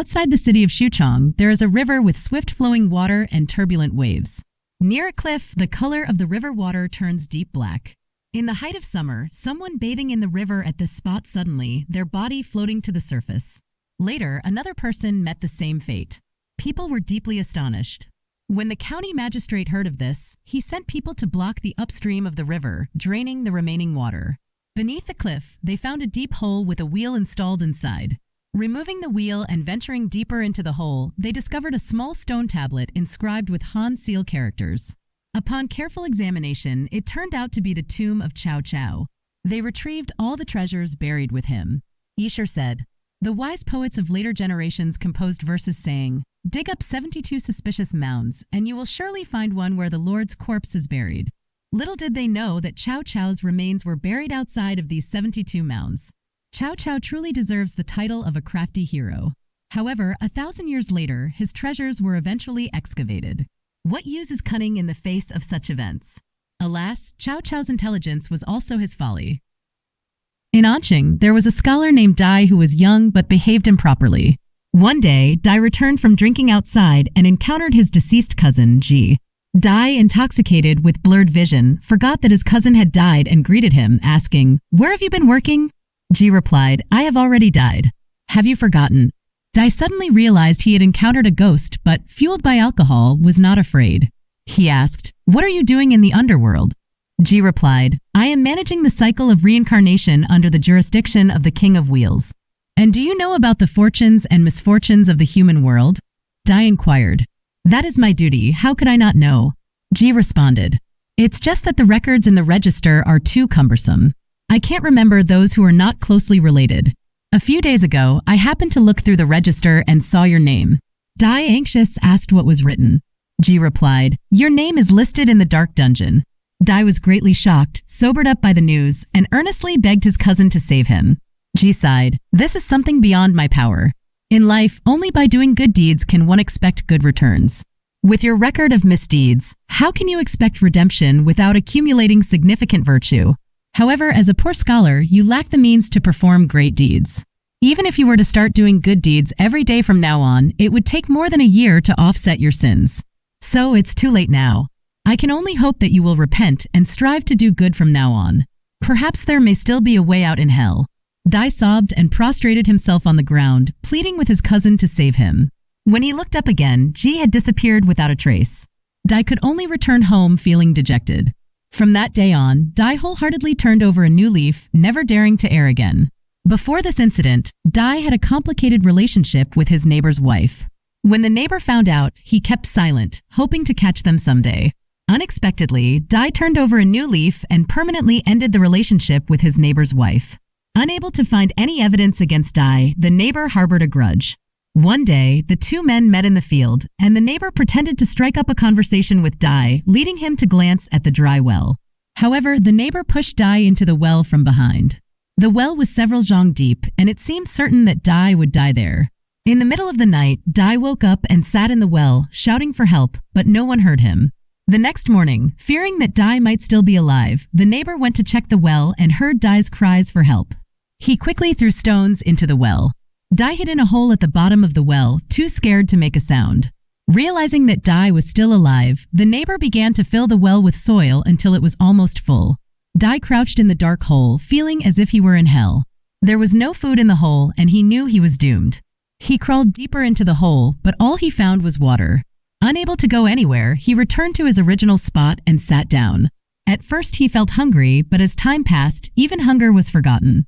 Outside the city of Xuchang, there is a river with swift-flowing water and turbulent waves. Near a cliff, the color of the river water turns deep black. In the height of summer, someone bathing in the river at this spot suddenly, their body floating to the surface. Later, another person met the same fate. People were deeply astonished. When the county magistrate heard of this, he sent people to block the upstream of the river, draining the remaining water. Beneath the cliff, they found a deep hole with a wheel installed inside. Removing the wheel and venturing deeper into the hole, they discovered a small stone tablet inscribed with Han seal characters. Upon careful examination, it turned out to be the tomb of Cao Cao. They retrieved all the treasures buried with him. Escher said, "The wise poets of later generations composed verses saying, 'Dig up 72 suspicious mounds, and you will surely find one where the Lord's corpse is buried.' Little did they know that Cao Cao's remains were buried outside of these 72 mounds. Cao Cao truly deserves the title of a crafty hero. However, 1,000 years later, his treasures were eventually excavated. What use is cunning in the face of such events? Alas, Cao Cao's intelligence was also his folly." In Anqing, there was a scholar named Dai who was young but behaved improperly. One day, Dai returned from drinking outside and encountered his deceased cousin, Zhiyi. Dai, intoxicated with blurred vision, forgot that his cousin had died and greeted him, asking, "Where have you been working?" Zhiyi replied, "I have already died. Have you forgotten?" Dai suddenly realized he had encountered a ghost, but, fueled by alcohol, was not afraid. He asked, "What are you doing in the underworld?" Zhiyi replied, "I am managing the cycle of reincarnation under the jurisdiction of the King of Wheels." "And do you know about the fortunes and misfortunes of the human world?" Dai inquired. "That is my duty, how could I not know?" Zhiyi responded, "It's just that the records in the register are too cumbersome. I can't remember those who are not closely related. A few days ago, I happened to look through the register and saw your name." Dai, anxious, asked what was written. Zhiyi replied, "Your name is listed in the dark dungeon." Dai was greatly shocked, sobered up by the news, and earnestly begged his cousin to save him. Zhiyi sighed, "This is something beyond my power. In life, only by doing good deeds can one expect good returns. With your record of misdeeds, how can you expect redemption without accumulating significant virtue? However, as a poor scholar, you lack the means to perform great deeds. Even if you were to start doing good deeds every day from now on, it would take more than a year to offset your sins. So it's too late now. I can only hope that you will repent and strive to do good from now on. Perhaps there may still be a way out in hell." Dai sobbed and prostrated himself on the ground, pleading with his cousin to save him. When he looked up again, Zhiyi had disappeared without a trace. Dai could only return home feeling dejected. From that day on, Dai wholeheartedly turned over a new leaf, never daring to err again. Before this incident, Dai had a complicated relationship with his neighbor's wife. When the neighbor found out, he kept silent, hoping to catch them someday. Unexpectedly, Dai turned over a new leaf and permanently ended the relationship with his neighbor's wife. Unable to find any evidence against Dai, the neighbor harbored a grudge. One day, the two men met in the field, and the neighbor pretended to strike up a conversation with Dai, leading him to glance at the dry well. However, the neighbor pushed Dai into the well from behind. The well was several zhang deep, and it seemed certain that Dai would die there. In the middle of the night, Dai woke up and sat in the well, shouting for help, but no one heard him. The next morning, fearing that Dai might still be alive, the neighbor went to check the well and heard Dai's cries for help. He quickly threw stones into the well. Dai hid in a hole at the bottom of the well, too scared to make a sound. Realizing that Dai was still alive, the neighbor began to fill the well with soil until it was almost full. Dai crouched in the dark hole, feeling as if he were in hell. There was no food in the hole, and he knew he was doomed. He crawled deeper into the hole, but all he found was water. Unable to go anywhere, he returned to his original spot and sat down. At first he felt hungry, but as time passed, even hunger was forgotten.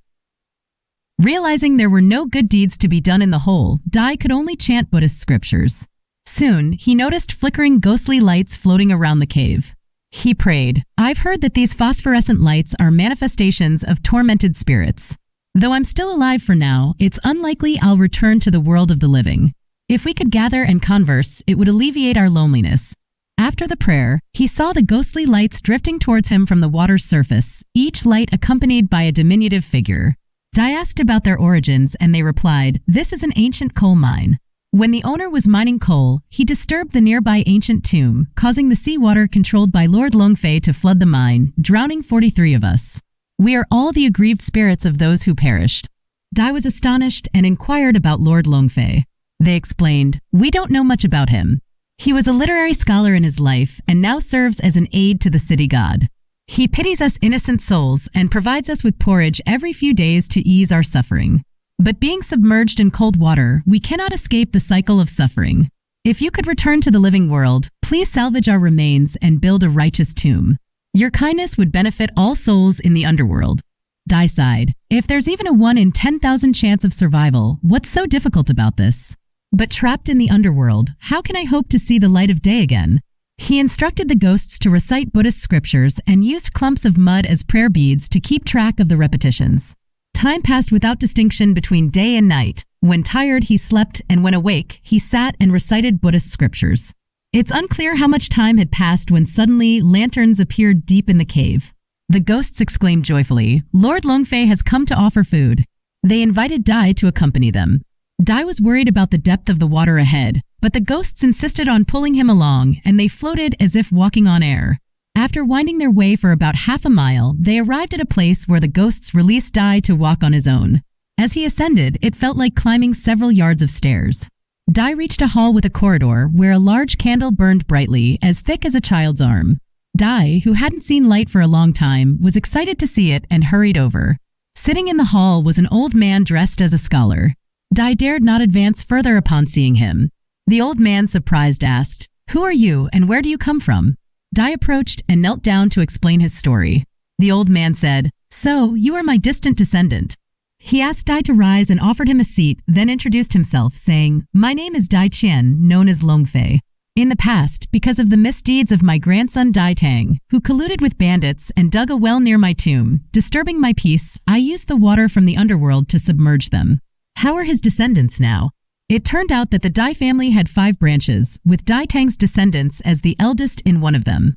Realizing there were no good deeds to be done in the hole, Dai could only chant Buddhist scriptures. Soon, he noticed flickering ghostly lights floating around the cave. He prayed, "I've heard that these phosphorescent lights are manifestations of tormented spirits. Though I'm still alive for now, it's unlikely I'll return to the world of the living. If we could gather and converse, it would alleviate our loneliness." After the prayer, he saw the ghostly lights drifting towards him from the water's surface, each light accompanied by a diminutive figure. Dai asked about their origins, and they replied, "This is an ancient coal mine. When the owner was mining coal, he disturbed the nearby ancient tomb, causing the seawater controlled by Lord Longfei to flood the mine, drowning 43 of us. We are all the aggrieved spirits of those who perished." Dai was astonished and inquired about Lord Longfei. They explained, "We don't know much about him. He was a literary scholar in his life and now serves as an aide to the city god. He pities us innocent souls and provides us with porridge every few days to ease our suffering. But being submerged in cold water, we cannot escape the cycle of suffering. If you could return to the living world, please salvage our remains and build a righteous tomb. Your kindness would benefit all souls in the underworld." Dai sighed. "If there's even a 1 in 10,000 chance of survival, what's so difficult about this? But trapped in the underworld, how can I hope to see the light of day again?" He instructed the ghosts to recite Buddhist scriptures and used clumps of mud as prayer beads to keep track of the repetitions. Time passed without distinction between day and night. When tired, he slept, and when awake, he sat and recited Buddhist scriptures. It's unclear how much time had passed when suddenly lanterns appeared deep in the cave. The ghosts exclaimed joyfully, "Lord Longfei has come to offer food." They invited Dai to accompany them. Dai was worried about the depth of the water ahead, but the ghosts insisted on pulling him along, and they floated as if walking on air. After winding their way for about half a mile, they arrived at a place where the ghosts released Dai to walk on his own. As he ascended, it felt like climbing several yards of stairs. Dai reached a hall with a corridor where a large candle burned brightly, as thick as a child's arm. Dai, who hadn't seen light for a long time, was excited to see it and hurried over. Sitting in the hall was an old man dressed as a scholar. Dai dared not advance further upon seeing him. The old man, surprised, asked, "Who are you and where do you come from?" Dai approached and knelt down to explain his story. The old man said, "So, you are my distant descendant." He asked Dai to rise and offered him a seat, then introduced himself, saying, "My name is Dai Qian, known as Longfei. In the past, because of the misdeeds of my grandson Dai Tang, who colluded with bandits and dug a well near my tomb, disturbing my peace, I used the water from the underworld to submerge them." How are his descendants now? It turned out that the Dai family had 5 branches, with Dai Tang's descendants as the eldest in one of them.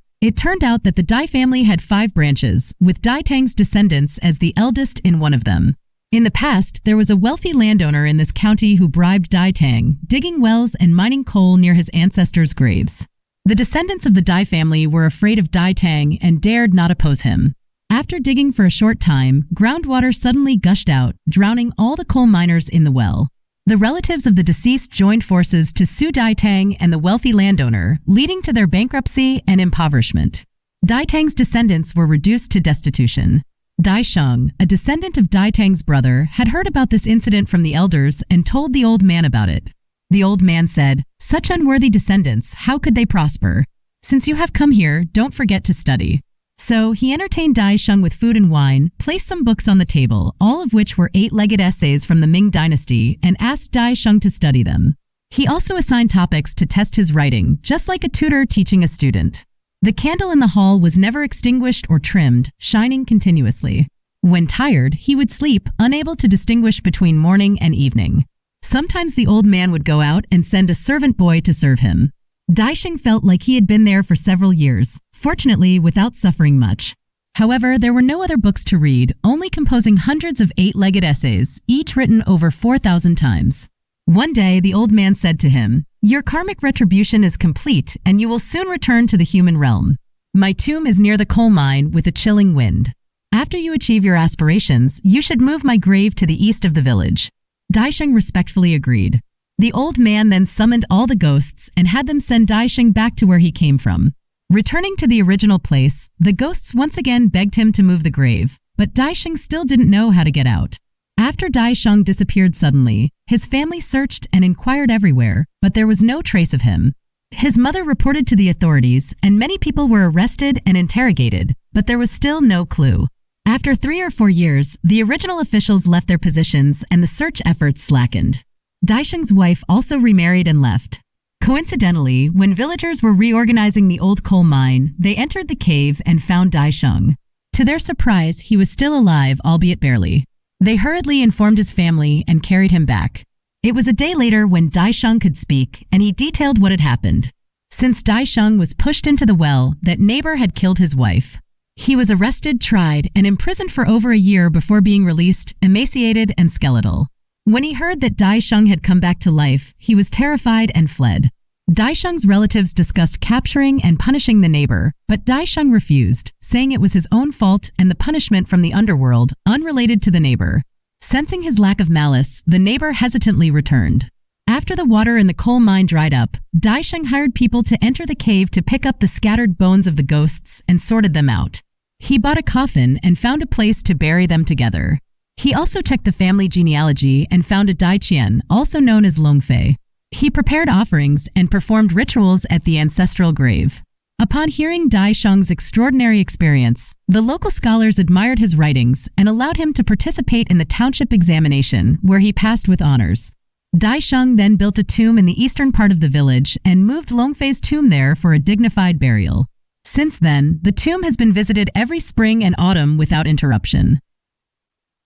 In the past, there was a wealthy landowner in this county who bribed Dai Tang, digging wells and mining coal near his ancestors' graves. The descendants of the Dai family were afraid of Dai Tang and dared not oppose him. After digging for a short time, groundwater suddenly gushed out, drowning all the coal miners in the well. The relatives of the deceased joined forces to sue Dai Tang and the wealthy landowner, leading to their bankruptcy and impoverishment. Dai Tang's descendants were reduced to destitution. Dai Sheng, a descendant of Dai Tang's brother, had heard about this incident from the elders and told the old man about it. The old man said, "Such unworthy descendants, how could they prosper? Since you have come here, don't forget to study." So he entertained Dai Sheng with food and wine, placed some books on the table, all of which were 8-legged essays from the Ming dynasty, and asked Dai Sheng to study them. He also assigned topics to test his writing, just like a tutor teaching a student. The candle in the hall was never extinguished or trimmed, shining continuously. When tired, he would sleep, unable to distinguish between morning and evening. Sometimes the old man would go out and send a servant boy to serve him. Dai Sheng felt like he had been there for several years, fortunately without suffering much. However, there were no other books to read, only composing hundreds of 8-legged essays, each written over 4,000 times. One day, the old man said to him, "Your karmic retribution is complete, and you will soon return to the human realm. My tomb is near the coal mine with a chilling wind. After you achieve your aspirations, you should move my grave to the east of the village." Dai Sheng respectfully agreed. The old man then summoned all the ghosts and had them send Dai Sheng back to where he came from. Returning to the original place, the ghosts once again begged him to move the grave, but Dai Sheng still didn't know how to get out. After Dai Sheng disappeared suddenly, his family searched and inquired everywhere, but there was no trace of him. His mother reported to the authorities, and many people were arrested and interrogated, but there was still no clue. After 3 or 4 years, the original officials left their positions and the search efforts slackened. Dai Sheng's wife also remarried and left. Coincidentally, when villagers were reorganizing the old coal mine, they entered the cave and found Dai Sheng. To their surprise, he was still alive, albeit barely. They hurriedly informed his family and carried him back. It was a day later when Dai Sheng could speak, and he detailed what had happened. Since Dai Sheng was pushed into the well, that neighbor had killed his wife. He was arrested, tried, and imprisoned for over a year before being released, emaciated and skeletal. When he heard that Dai Sheng had come back to life, he was terrified and fled. Dai Sheng's relatives discussed capturing and punishing the neighbor, but Dai Sheng refused, saying it was his own fault and the punishment from the underworld, unrelated to the neighbor. Sensing his lack of malice, the neighbor hesitantly returned. After the water in the coal mine dried up, Daisheng hired people to enter the cave to pick up the scattered bones of the ghosts and sorted them out. He bought a coffin and found a place to bury them together. He also checked the family genealogy and found a Daiqian, also known as Longfei. He prepared offerings and performed rituals at the ancestral grave. Upon hearing Daisheng's extraordinary experience, the local scholars admired his writings and allowed him to participate in the township examination, where he passed with honors. Daisheng then built a tomb in the eastern part of the village and moved Longfei's tomb there for a dignified burial. Since then, the tomb has been visited every spring and autumn without interruption.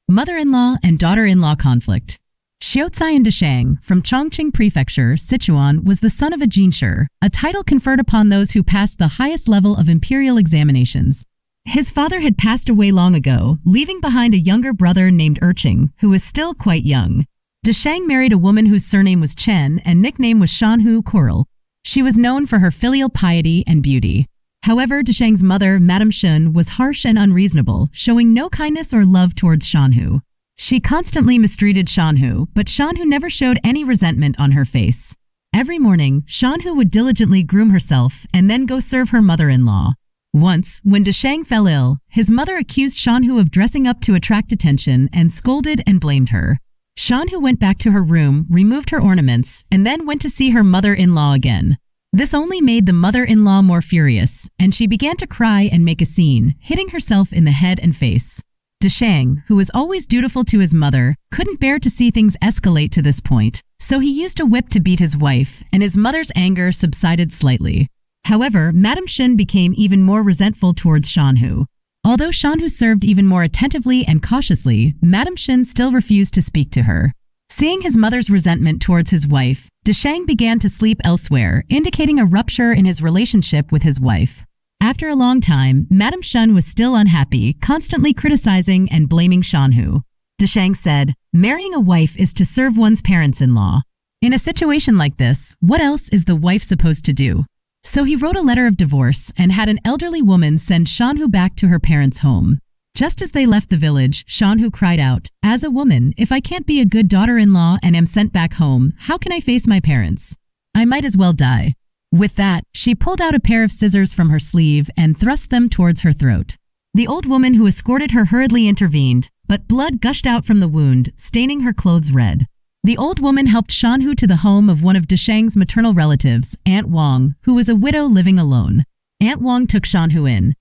Mother-in-law and daughter-in-law conflict. Liaozhai and Dashang, from Chongqing Prefecture, Sichuan, was the son of a jinshi, a title conferred upon those who passed the highest level of imperial examinations. His father had passed away long ago, leaving behind a younger brother named Erqing, who was still quite young. Dashang married a woman whose surname was Chen and nickname was Shanhu Coral. She was known for her filial piety and beauty. However, Dashang's mother, Madame Shun, was harsh and unreasonable, showing no kindness or love towards Shanhu. She constantly mistreated Shanhu, but Shanhu never showed any resentment on her face. Every morning, Shanhu would diligently groom herself and then go serve her mother-in-law. Once, when Dashang fell ill, his mother accused Shanhu of dressing up to attract attention and scolded and blamed her. Shanhu went back to her room, removed her ornaments, and then went to see her mother-in-law again. This only made the mother-in-law more furious, and she began to cry and make a scene, hitting herself in the head and face. Dashang, who was always dutiful to his mother, couldn't bear to see things escalate to this point, so he used a whip to beat his wife, and his mother's anger subsided slightly. However, Madame Shun became even more resentful towards Shanhu. Although Shanhu served even more attentively and cautiously, Madame Shun still refused to speak to her. Seeing his mother's resentment towards his wife, Dashang began to sleep elsewhere, indicating a rupture in his relationship with his wife. After a long time, Madame Shun was still unhappy, constantly criticizing and blaming Shanhu. Dashang said, "Marrying a wife is to serve one's parents-in-law. In a situation like this, what else is the wife supposed to do?" So he wrote a letter of divorce and had an elderly woman send Shanhu back to her parents' home. Just as they left the village, Shanhu cried out, "As a woman, if I can't be a good daughter-in-law and am sent back home, how can I face my parents? I might as well die." With that, she pulled out a pair of scissors from her sleeve and thrust them towards her throat. The old woman who escorted her hurriedly intervened, but blood gushed out from the wound, staining her clothes red. The old woman helped Shanhu to the home of one of Dashang's maternal relatives, Aunt Wang, who was a widow living alone. Aunt Wang took Shanhu in.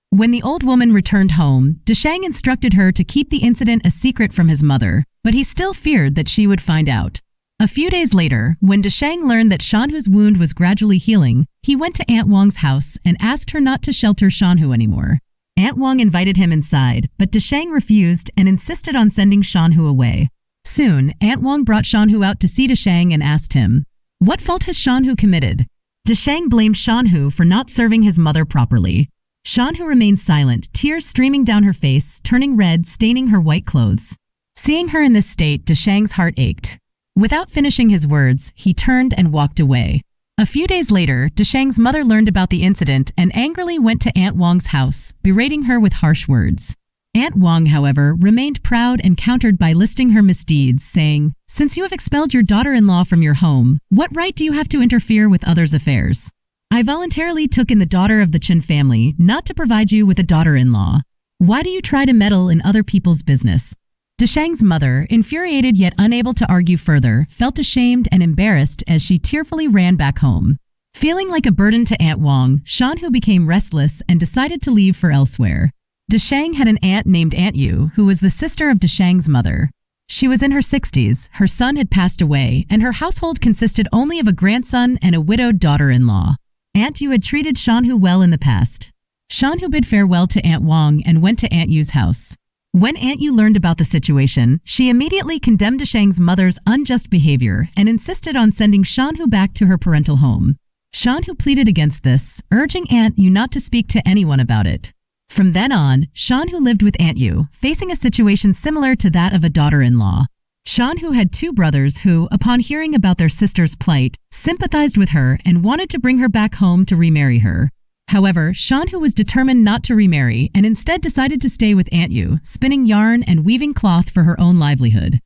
When the old woman returned home, Dashang instructed her to keep the incident a secret from his mother, but he still feared that she would find out. A few days later, when Dashang learned that Shanhu's wound was gradually healing, he went to Aunt Wang's house and asked her not to shelter Shanhu anymore. Aunt Wang invited him inside, but Dashang refused and insisted on sending Shanhu away. Soon, Aunt Wang brought Shanhu out to see Dashang and asked him, "What fault has Shanhu committed?" Dashang blamed Shanhu for not serving his mother properly. Shanhu remained silent, tears streaming down her face, turning red, staining her white clothes. Seeing her in this state, Dashang's heart ached. Without finishing his words, he turned and walked away. A few days later, Dashang's mother learned about the incident and angrily went to Aunt Wang's house, berating her with harsh words. Aunt Wang, however, remained proud and countered by listing her misdeeds, saying, "Since you have expelled your daughter-in-law from your home, what right do you have to interfere with others' affairs? I voluntarily took in the daughter of the Chen family, not to provide you with a daughter-in-law. Why do you try to meddle in other people's business?" Dashang's mother, infuriated yet unable to argue further, felt ashamed and embarrassed as she tearfully ran back home. Feeling like a burden to Aunt Wang, Shanhu became restless and decided to leave for elsewhere. Dashang had an aunt named Aunt Yu, who was the sister of Dashang's mother. She was in her 60s, her son had passed away, and her household consisted only of a grandson and a widowed daughter-in-law. Aunt Yu had treated Shanhu well in the past. Shanhu bid farewell to Aunt Wang and went to Aunt Yu's house. When Aunt Yu learned about the situation, she immediately condemned Dashang's mother's unjust behavior and insisted on sending Shanhu back to her parental home. Shanhu pleaded against this, urging Aunt Yu not to speak to anyone about it. From then on, Shanhu lived with Aunt Yu, facing a situation similar to that of a daughter-in-law. Shanhu had two brothers who, upon hearing about their sister's plight, sympathized with her and wanted to bring her back home to remarry her. However, Shanhu was determined not to remarry and instead decided to stay with Aunt Yu, spinning yarn and weaving cloth for her own livelihood.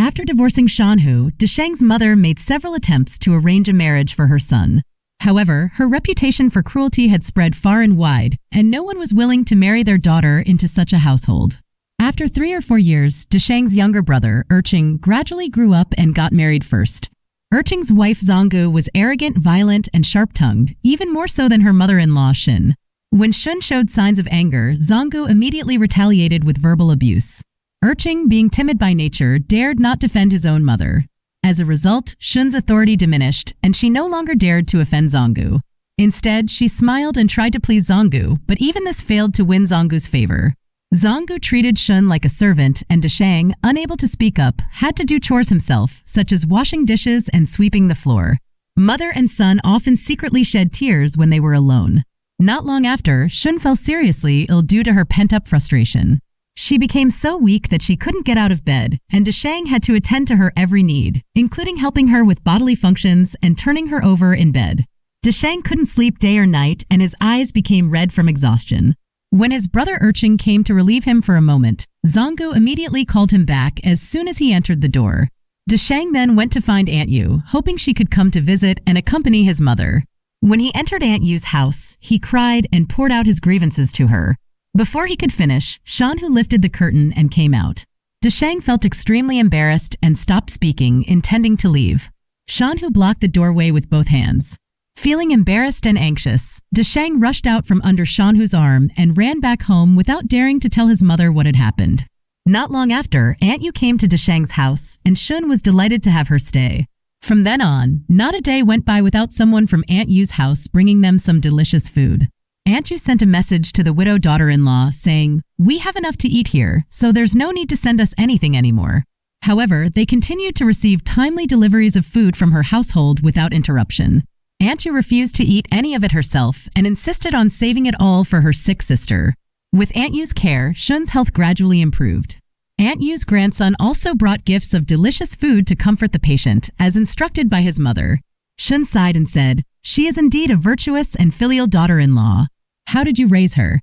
After divorcing Shanhu, Desheng's mother made several attempts to arrange a marriage for her son. However, her reputation for cruelty had spread far and wide, and no one was willing to marry their daughter into such a household. After 3 or 4 years, Desheng's younger brother, Erching, gradually grew up and got married first. Erching's wife Zonggu was arrogant, violent, and sharp-tongued, even more so than her mother-in-law Xin. When Shun showed signs of anger, Zonggu immediately retaliated with verbal abuse. Erching, being timid by nature, dared not defend his own mother. As a result, Shun's authority diminished, and she no longer dared to offend Zonggu. Instead, she smiled and tried to please Zonggu, but even this failed to win Zonggu's favor. Zonggu treated Shun like a servant, and Desheng, unable to speak up, had to do chores himself, such as washing dishes and sweeping the floor. Mother and son often secretly shed tears when they were alone. Not long after, Shun fell seriously ill due to her pent-up frustration. She became so weak that she couldn't get out of bed, and Desheng had to attend to her every need, including helping her with bodily functions and turning her over in bed. Desheng couldn't sleep day or night, and his eyes became red from exhaustion. When his brother Erching came to relieve him for a moment, Zonggu immediately called him back as soon as he entered the door. Desheng then went to find Aunt Yu, hoping she could come to visit and accompany his mother. When he entered Aunt Yu's house, he cried and poured out his grievances to her. Before he could finish, Shanhu lifted the curtain and came out. Desheng felt extremely embarrassed and stopped speaking, intending to leave. Shanhu blocked the doorway with both hands. Feeling embarrassed and anxious, Desheng rushed out from under Shanhu's arm and ran back home without daring to tell his mother what had happened. Not long after, Aunt Yu came to Desheng's house, and Shun was delighted to have her stay. From then on, not a day went by without someone from Aunt Yu's house bringing them some delicious food. Aunt Yu sent a message to the widowed daughter-in-law saying, "We have enough to eat here, so there's no need to send us anything anymore." However, they continued to receive timely deliveries of food from her household without interruption. Aunt Yu refused to eat any of it herself and insisted on saving it all for her sick sister. With Aunt Yu's care, Shun's health gradually improved. Aunt Yu's grandson also brought gifts of delicious food to comfort the patient, as instructed by his mother. Shun sighed and said, "She is indeed a virtuous and filial daughter-in-law. How did you raise her?"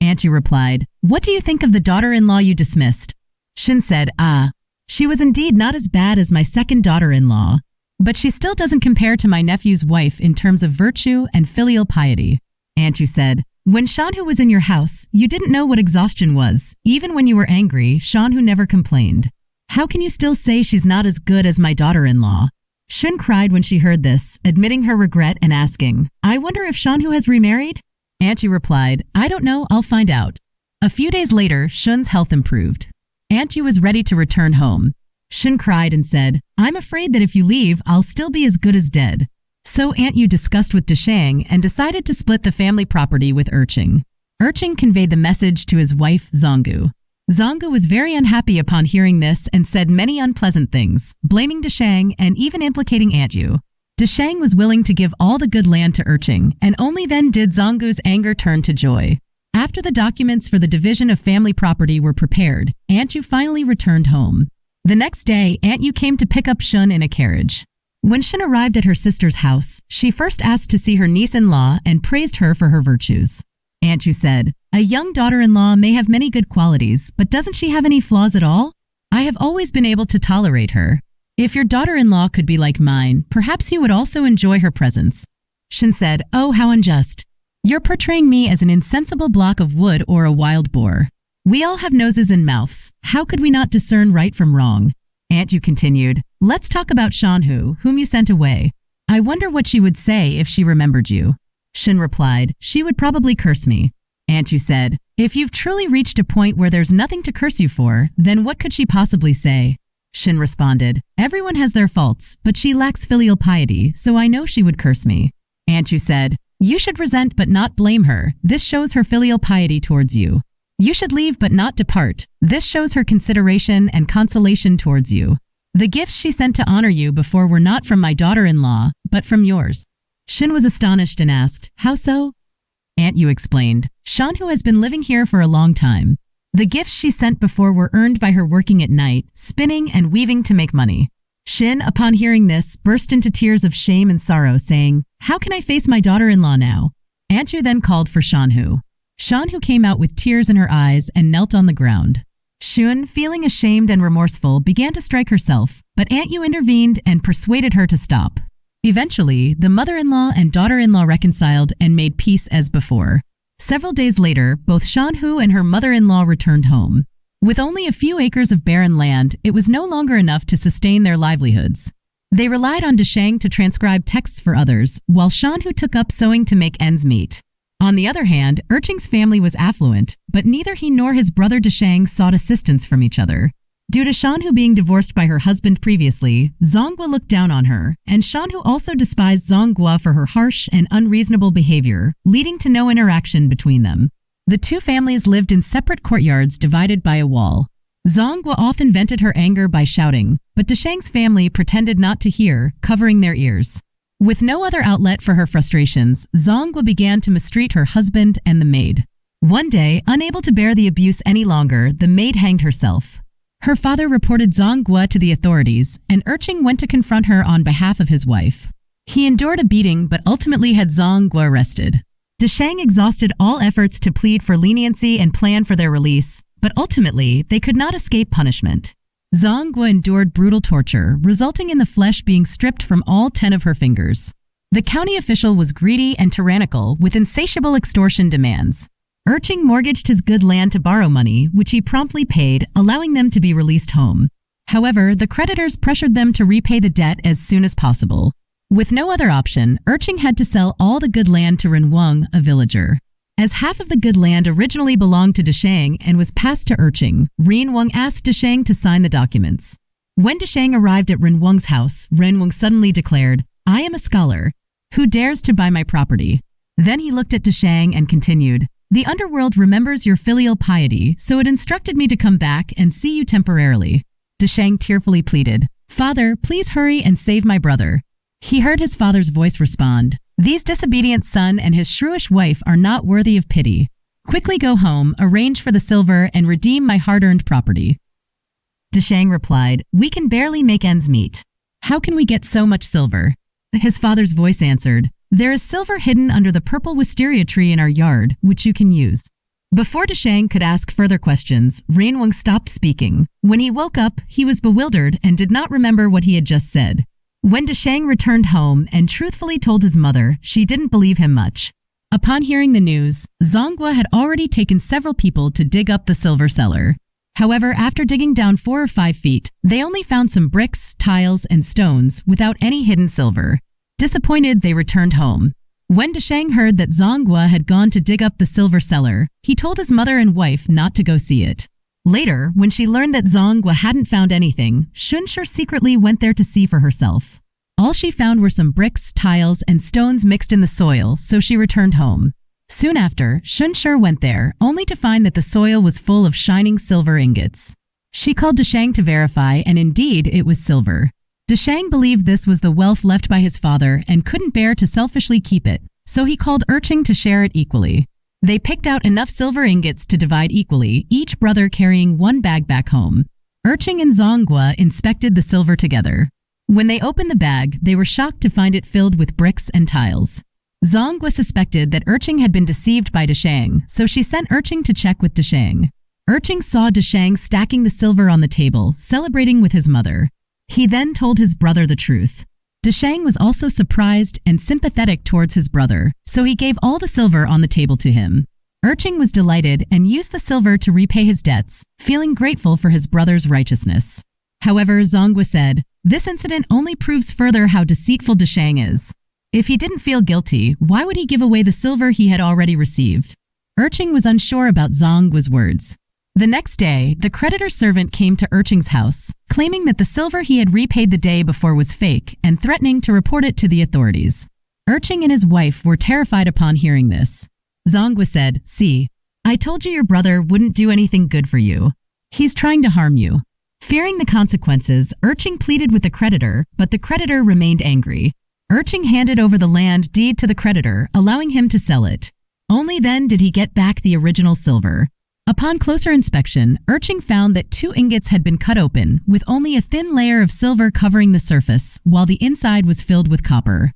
Aunt Yu replied, "What do you think of the daughter-in-law you dismissed?" Shun said, She was indeed not as bad as my second daughter-in-law, but she still doesn't compare to my nephew's wife in terms of virtue and filial piety." Aunt Yu said, "When Shanhu was in your house, you didn't know what exhaustion was. Even when you were angry, Shanhu never complained. How can you still say she's not as good as my daughter-in-law?" Shun cried when she heard this, admitting her regret and asking, "I wonder if Shanhu has remarried?" Aunt Yu replied, "I don't know, I'll find out." A few days later, Shun's health improved. Aunt Yu was ready to return home. Shun cried and said, "I'm afraid that if you leave, I'll still be as good as dead." So Aunt Yu discussed with Desheng and decided to split the family property with Erching. Erching conveyed the message to his wife, Zonggu. Zonggu was very unhappy upon hearing this and said many unpleasant things, blaming Desheng and even implicating Aunt Yu. Desheng was willing to give all the good land to Erching, and only then did Zonggu's anger turn to joy. After the documents for the division of family property were prepared, Aunt Yu finally returned home. The next day, Aunt Yu came to pick up Shun in a carriage. When Shun arrived at her sister's house, she first asked to see her niece-in-law and praised her for her virtues. Aunt Yu said, "A young daughter-in-law may have many good qualities, but doesn't she have any flaws at all? I have always been able to tolerate her. If your daughter-in-law could be like mine, perhaps you would also enjoy her presence." Shun said, "Oh, how unjust. You're portraying me as an insensible block of wood or a wild boar. We all have noses and mouths. How could we not discern right from wrong?" Aunt Yu continued, "Let's talk about Shanhu, whom you sent away. I wonder what she would say if she remembered you." Shun replied, "She would probably curse me." Aunt Yu said, "If you've truly reached a point where there's nothing to curse you for, then what could she possibly say?" Shun responded, "Everyone has their faults, but she lacks filial piety, so I know she would curse me." Aunt Yu said, "You should resent but not blame her. This shows her filial piety towards you. You should leave but not depart. This shows her consideration and consolation towards you. The gifts she sent to honor you before were not from my daughter-in-law, but from yours." Shun was astonished and asked, "How so?" Aunt Yu explained, "Shanhu has been living here for a long time. The gifts she sent before were earned by her working at night, spinning and weaving to make money." Shin, upon hearing this, burst into tears of shame and sorrow, saying, "How can I face my daughter-in-law now?" Aunt Yu then called for Shanhu. Shanhu came out with tears in her eyes and knelt on the ground. Shun, feeling ashamed and remorseful, began to strike herself, but Aunt Yu intervened and persuaded her to stop. Eventually, the mother-in-law and daughter-in-law reconciled and made peace as before. Several days later, both Shanhu and her mother-in-law returned home. With only a few acres of barren land, it was no longer enough to sustain their livelihoods. They relied on Deshang to transcribe texts for others, while Shanhu took up sewing to make ends meet. On the other hand, Erching's family was affluent, but neither he nor his brother Deshang sought assistance from each other. Due to Shanhu being divorced by her husband previously, Zonghua looked down on her, and Shanhu also despised Zonghua for her harsh and unreasonable behavior, leading to no interaction between them. The two families lived in separate courtyards divided by a wall. Zonghua often vented her anger by shouting, but Deshang's family pretended not to hear, covering their ears. With no other outlet for her frustrations, Zonghua began to mistreat her husband and the maid. One day, unable to bear the abuse any longer, the maid hanged herself. Her father reported Zonghua to the authorities, and Erching went to confront her on behalf of his wife. He endured a beating but ultimately had Zonghua arrested. Deshang exhausted all efforts to plead for leniency and plan for their release, but ultimately, they could not escape punishment. Zonghua endured brutal torture, resulting in the flesh being stripped from all 10 of her fingers. The county official was greedy and tyrannical, with insatiable extortion demands. Erching mortgaged his good land to borrow money, which he promptly paid, allowing them to be released home. However, the creditors pressured them to repay the debt as soon as possible. With no other option, Erching had to sell all the good land to Renweng, a villager. As half of the good land originally belonged to Deshang and was passed to Erching, Renweng asked Deshang to sign the documents. When Deshang arrived at Renweng's house, Renweng suddenly declared, "I am a scholar. Who dares to buy my property?" Then he looked at Deshang and continued, "The underworld remembers your filial piety, so it instructed me to come back and see you temporarily." Deshang tearfully pleaded, "Father, please hurry and save my brother." He heard his father's voice respond, "These disobedient son and his shrewish wife are not worthy of pity. Quickly go home, arrange for the silver, and redeem my hard-earned property." Deshang replied, "We can barely make ends meet. How can we get so much silver?" His father's voice answered, "There is silver hidden under the purple wisteria tree in our yard, which you can use." Before Deshang could ask further questions, Renweng stopped speaking. When he woke up, he was bewildered and did not remember what he had just said. When Deshang returned home and truthfully told his mother, she didn't believe him much. Upon hearing the news, Zonghua had already taken several people to dig up the silver cellar. However, after digging down 4 or 5 feet, they only found some bricks, tiles, and stones without any hidden silver. Disappointed, they returned home. When Deshang heard that Zonghua had gone to dig up the silver cellar, he told his mother and wife not to go see it. Later, when she learned that Zonghua hadn't found anything, Shunshur secretly went there to see for herself. All she found were some bricks, tiles, and stones mixed in the soil, so she returned home. Soon after, Shunshur went there, only to find that the soil was full of shining silver ingots. She called Deshang to verify, and indeed, it was silver. Deshang believed this was the wealth left by his father and couldn't bear to selfishly keep it, so he called Erching to share it equally. They picked out enough silver ingots to divide equally, each brother carrying 1 bag back home. Erching and Zonghua inspected the silver together. When they opened the bag, they were shocked to find it filled with bricks and tiles. Zonghua suspected that Erching had been deceived by Deshang, so she sent Erching to check with Deshang. Erching saw Deshang stacking the silver on the table, celebrating with his mother. He then told his brother the truth. Deshang was also surprised and sympathetic towards his brother, so he gave all the silver on the table to him. Erching was delighted and used the silver to repay his debts, feeling grateful for his brother's righteousness. However, Zonghua said, "This incident only proves further how deceitful Deshang is. If he didn't feel guilty, why would he give away the silver he had already received?" Erching was unsure about Zonghua's words. The next day, the creditor's servant came to Erching's house, claiming that the silver he had repaid the day before was fake and threatening to report it to the authorities. Erching and his wife were terrified upon hearing this. Zonghua said, "See, I told you your brother wouldn't do anything good for you. He's trying to harm you." Fearing the consequences, Erching pleaded with the creditor, but the creditor remained angry. Erching handed over the land deed to the creditor, allowing him to sell it. Only then did he get back the original silver. Upon closer inspection, Erching found that 2 ingots had been cut open, with only a thin layer of silver covering the surface, while the inside was filled with copper.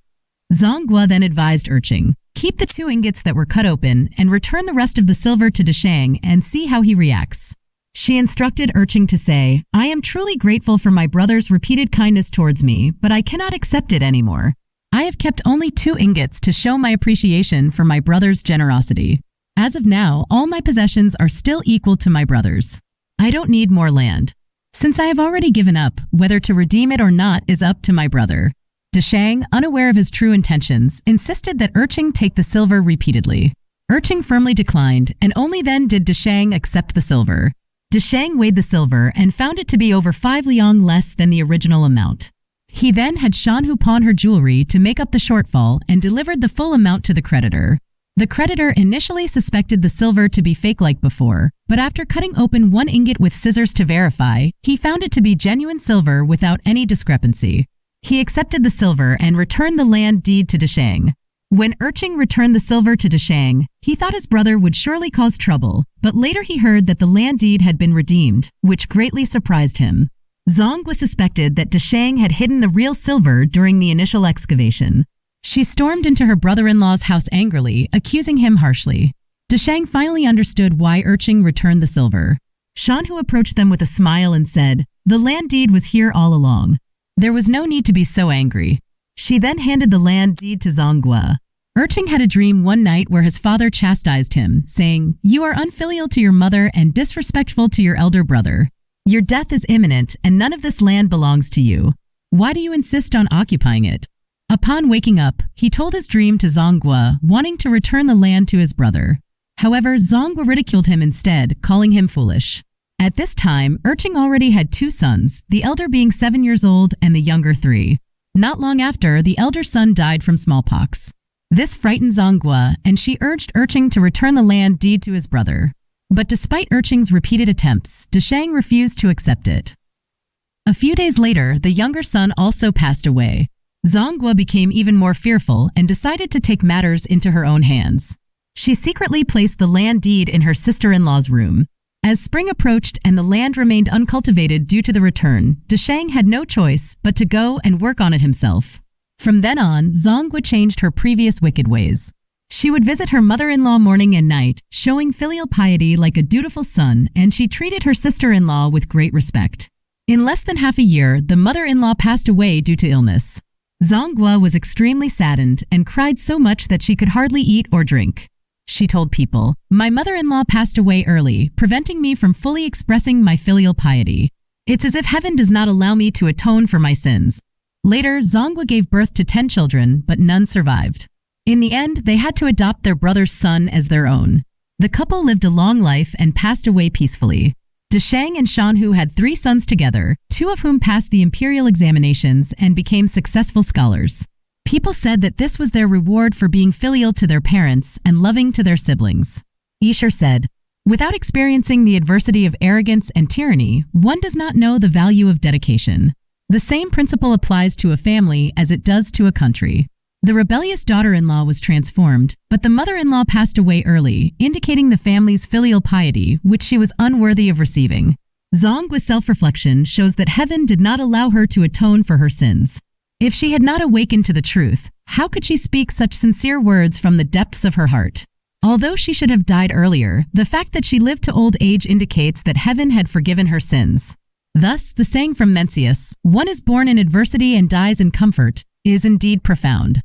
Zonghua then advised Erching, "Keep the 2 ingots that were cut open and return the rest of the silver to Deshang and see how he reacts." She instructed Urchin to say, "I am truly grateful for my brother's repeated kindness towards me, but I cannot accept it anymore. I have kept only 2 ingots to show my appreciation for my brother's generosity. As of now, all my possessions are still equal to my brother's. I don't need more land. Since I have already given up, whether to redeem it or not is up to my brother." Deshang, unaware of his true intentions, insisted that Urchin take the silver repeatedly. Urchin firmly declined, and only then did Deshang accept the silver. Deshang weighed the silver and found it to be over 5 liang less than the original amount. He then had Shanhu pawn her jewelry to make up the shortfall and delivered the full amount to the creditor. The creditor initially suspected the silver to be fake like before, but after cutting open 1 ingot with scissors to verify, he found it to be genuine silver without any discrepancy. He accepted the silver and returned the land deed to Deshang. When Urchin returned the silver to Deshang, he thought his brother would surely cause trouble, but later he heard that the land deed had been redeemed, which greatly surprised him. Zhonghua suspected that Deshang had hidden the real silver during the initial excavation. She stormed into her brother-in-law's house angrily, accusing him harshly. Deshang finally understood why Urchin returned the silver. Shanhu approached them with a smile and said, "The land deed was here all along. There was no need to be so angry." She then handed the land deed to Zhonghua. Urchin had a dream one night where his father chastised him, saying, "You are unfilial to your mother and disrespectful to your elder brother. Your death is imminent, and none of this land belongs to you. Why do you insist on occupying it?" Upon waking up, he told his dream to Zhonghua, wanting to return the land to his brother. However, Zhonghua ridiculed him instead, calling him foolish. At this time, Urchin already had 2 sons, the elder being 7 years old and the younger 3. Not long after, the elder son died from smallpox. This frightened Zhonghua, and she urged Urchin to return the land deed to his brother. But despite Urchin's repeated attempts, Deshang refused to accept it. A few days later, the younger son also passed away. Zhonghua became even more fearful and decided to take matters into her own hands. She secretly placed the land deed in her sister-in-law's room. As spring approached and the land remained uncultivated due to the return, Deshang had no choice but to go and work on it himself. From then on, Zhonghua changed her previous wicked ways. She would visit her mother-in-law morning and night, showing filial piety like a dutiful son, and she treated her sister-in-law with great respect. In less than half a year, the mother-in-law passed away due to illness. Zhonghua was extremely saddened and cried so much that she could hardly eat or drink. She told people, "My mother-in-law passed away early, preventing me from fully expressing my filial piety. It's as if heaven does not allow me to atone for my sins." Later, Zhonghua gave birth to 10 children, but none survived. In the end, they had to adopt their brother's son as their own. The couple lived a long life and passed away peacefully. Deshang and Shanhu had 3 sons together, 2 of whom passed the imperial examinations and became successful scholars. People said that this was their reward for being filial to their parents and loving to their siblings. Escher said, "Without experiencing the adversity of arrogance and tyranny, one does not know the value of dedication. The same principle applies to a family as it does to a country." The rebellious daughter-in-law was transformed, but the mother-in-law passed away early, indicating the family's filial piety, which she was unworthy of receiving. Zhonghua's self-reflection shows that heaven did not allow her to atone for her sins. If she had not awakened to the truth, how could she speak such sincere words from the depths of her heart? Although she should have died earlier, the fact that she lived to old age indicates that heaven had forgiven her sins. Thus, the saying from Mencius, "One is born in adversity and dies in comfort," is indeed profound.